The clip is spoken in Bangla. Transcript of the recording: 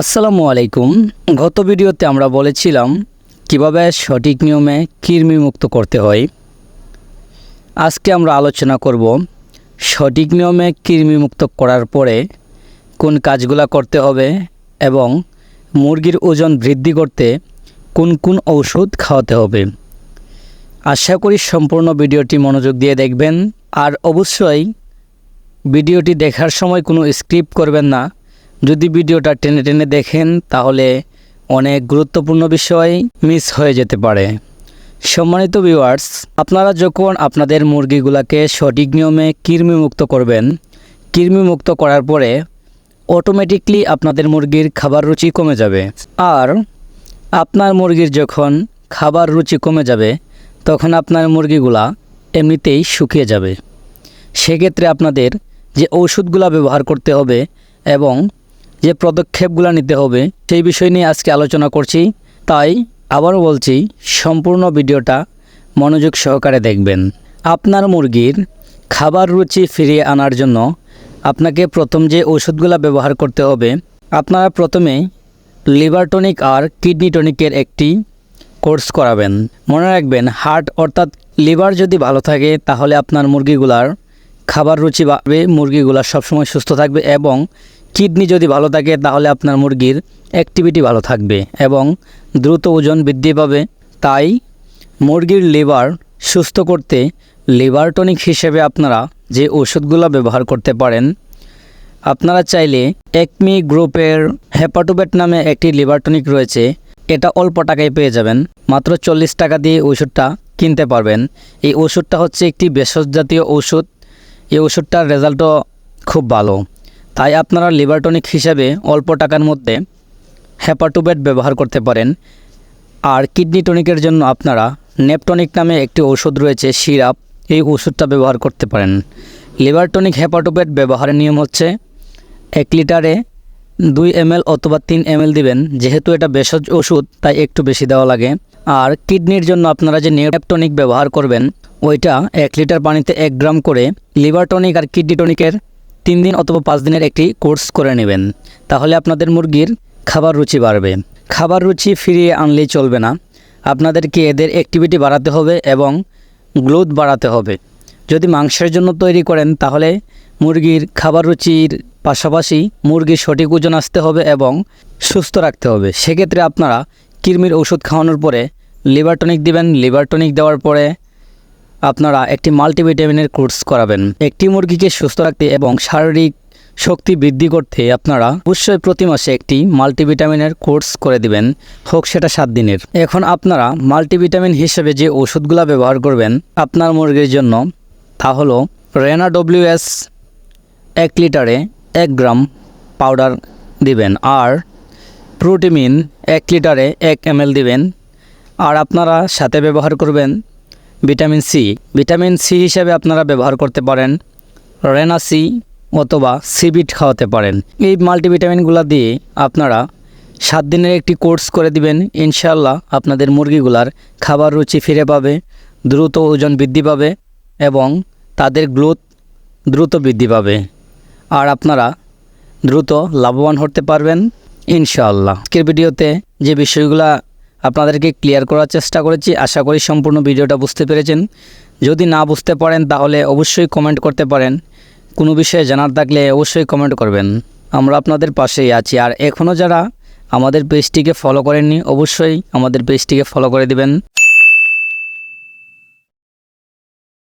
আসসালামু আলাইকুম। গত ভিডিওতে আমরা বলেছিলাম কিভাবে সঠিক নিয়মে কৃমি মুক্ত করতে হয়। আজকে আমরা আলোচনা করব সঠিক নিয়মে কৃমি মুক্ত করার পরে কোন কাজগুলো করতে হবে এবং মুরগির ওজন বৃদ্ধি করতে কোন কোন ঔষধ খাওয়াতে হবে। আশা করি সম্পূর্ণ ভিডিওটি মনোযোগ দিয়ে দেখবেন, আর অবশ্যই ভিডিওটি দেখার সময় কোনো স্কিপ করবেন না। যদি ভিডিওটা টেনে টেনে দেখেন তাহলে অনেক গুরুত্বপূর্ণ বিষয় মিস হয়ে যেতে পারে। সম্মানিত ভিউয়ার্স, আপনারা যখন আপনাদের মুরগিগুলোকে সঠিক নিয়মে কৃমি মুক্ত করবেন, কৃমি মুক্ত করার পরে অটোমেটিকলি আপনাদের মুরগির খাবার রুচি কমে যাবে। আর আপনার মুরগির যখন খাবার রুচি কমে যাবে তখন আপনার মুরগিগুলা এমনিতেই শুকিয়ে যাবে। সেক্ষেত্রে আপনাদের যে ওষুধগুলো ব্যবহার করতে হবে এবং যে পদক্ষেপগুলো নিতে হবে সেই বিষয় নিয়ে আজকে আলোচনা করছি। তাই আবারও বলছি, সম্পূর্ণ ভিডিওটা মনোযোগ সহকারে দেখবেন। আপনার মুরগির খাবার রুচি ফিরিয়ে আনার জন্য আপনাকে প্রথম যে ওষুধগুলো ব্যবহার করতে হবে, আপনারা প্রথমে লিভার টনিক আর কিডনি টনিকের একটি কোর্স করাবেন। মনে রাখবেন, হার্ট অর্থাৎ লিভার যদি ভালো থাকে তাহলে আপনার মুরগিগুলার খাবার রুচি বাড়বে, মুরগিগুলা সবসময় সুস্থ থাকবে, এবং কিডনি যদি ভালো থাকে তাহলে আপনার মুরগির অ্যাক্টিভিটি ভালো থাকবে এবং দ্রুত ওজন বৃদ্ধি পাবে। তাই মুরগির লিভার সুস্থ করতে লিভার টনিক হিসেবে আপনারা যে ওষুধগুলো ব্যবহার করতে পারেন, আপনারা চাইলে একমি গ্রুপের হেপাটোবেট নামে একটি লিভার টনিক রয়েছে। এটা অল্প টাকায় পেয়ে যাবেন, মাত্র 40 টাকা দিয়ে ওষুধটা কিনতে পারবেন। এই ওষুধটা হচ্ছে একটি ভেষজ জাতীয় ওষুধ। এই ওষুধটার রেজাল্টও খুব ভালো। তাই আপনারা লিভার টনিক হিসেবে অল্প টাকার মধ্যে হেপাটোবেট ব্যবহার করতে পারেন। আর কিডনি টনিকের জন্য আপনারা নেপটনিক নামে একটি ওষুধ রয়েছে সিরাপ, এই ওষুধটা ব্যবহার করতে পারেন। লিভার টনিক হেপাটোবেট ব্যবহারের নিয়ম হচ্ছে 1 লিটারে 2 ml অথবা 3 ml দিবেন। যেহেতু এটা ভেষজ ওষুধ তাই একটু বেশি দেওয়া লাগে। আর কিডনির জন্য আপনারা যে নেপটনিক ব্যবহার করবেন ওইটা 1 লিটার পানিতে 1 গ্রাম করে লিভার টনিক আর কিডনি টনিকের 3 দিন অথবা 5 দিনের একটি কোর্স করে নেবেন। তাহলে আপনাদের মুরগির খাবার রুচি বাড়বে। খাবার রুচি ফিরিয়ে আনলেই চলবে না, আপনাদেরকে এদের অ্যাক্টিভিটি বাড়াতে হবে এবং গ্রোথ বাড়াতে হবে। যদি মাংসের জন্য তৈরি করেন তাহলে মুরগির খাবার রুচির পাশাপাশি মুরগির সঠিক ওজন আসতে হবে এবং সুস্থ রাখতে হবে। সেক্ষেত্রে আপনারা কৃমির ওষুধ খাওয়ানোর পরে লিভার টনিক দিবেন। লিভার টনিক দেওয়ার পরে আপনারা একটি মাল্টিভিটামিনের কোর্স করাবেন। একটি মুরগিকে সুস্থ রাখতে এবং শারীরিক শক্তি বৃদ্ধি করতে আপনারা অবশ্যই প্রতি মাসে একটি মাল্টিভিটামিনের কোর্স করে দিবেন, হোক সেটা 7 দিনের। এখন আপনারা মাল্টিভিটামিন হিসেবে যে ওষুধগুলো ব্যবহার করবেন আপনার মুরগির জন্য তা হলো রেনা WS 1 লিটারে 1 গ্রাম পাউডার দিবেন, আর প্রোটিমিন 1 লিটারে 1 ml দিবেন। আর আপনারা সাথে ব্যবহার করবেন ভিটামিন সি। ভিটামিন সি হিসেবে আপনারা ব্যবহার করতে পারেন রেনা সি অথবা সিবিট খাওয়াতে পারেন। এই মাল্টিভিটামিনগুলো দিয়ে আপনারা 7 দিনের একটি কোর্স করে দিবেন। ইনশাআল্লাহ আপনাদের মুরগিগুলার খাবার রুচি ফিরে পাবে, দ্রুত ওজন বৃদ্ধি পাবে এবং তাদের গ্রোথ দ্রুত বৃদ্ধি পাবে, আর আপনারা দ্রুত লাভবান হতে পারবেন ইনশাআল্লাহ। আজকের ভিডিওতে যে বিষয়গুলো আপনাদেরকে ক্লিয়ার করার চেষ্টা করেছি, আশা করি সম্পূর্ণ ভিডিওটা বুঝতে পেরেছেন। যদি না বুঝতে পারেন তাহলে অবশ্যই কমেন্ট করতে পারেন। কোনো বিষয়ে জানার থাকলে অবশ্যই কমেন্ট করবেন, আমরা আপনাদের পাশেই আছি। আর এখনও যারা আমাদের পেজটিকে ফলো করেননি অবশ্যই আমাদের পেজটিকে ফলো করে দিবেন।